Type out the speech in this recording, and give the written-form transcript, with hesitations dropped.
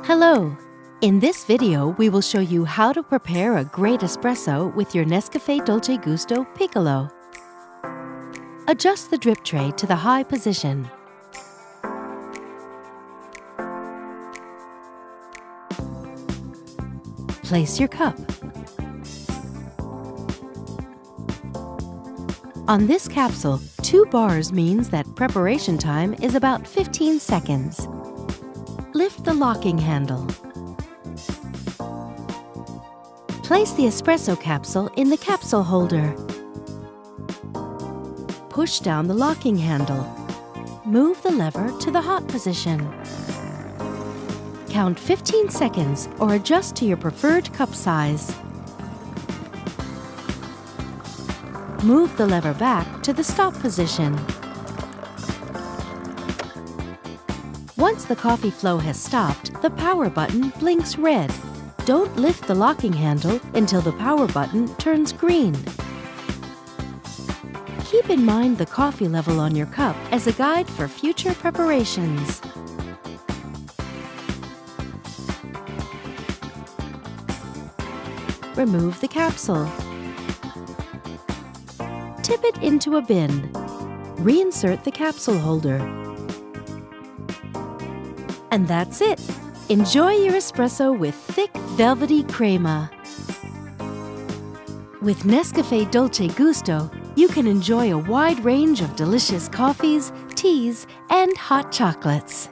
Hello! In this video, we will show you how to prepare a great espresso with your Nescafe Dolcegusto Piccolo. Adjust the drip tray to the high position. Place your cup. On this capsule, 2 bars means that preparation time is about 15 seconds. Lift the locking handle. Place the espresso capsule in the capsule holder. Push down the locking handle. Move the lever to the hot position. Count 15 seconds or adjust to your preferred cup size. Move the lever back to the stop position. Once the coffee flow has stopped, the power button blinks red. Don't lift the locking handle until the power button turns green. Keep in mind the coffee level on your cup as a guide for future preparations. Remove the capsule. Tip it into a bin. Reinsert the capsule holder. And that's it! Enjoy your espresso with thick, velvety crema. With Nescafe Dolcegusto, you can enjoy a wide range of delicious coffees, teas, and hot chocolates.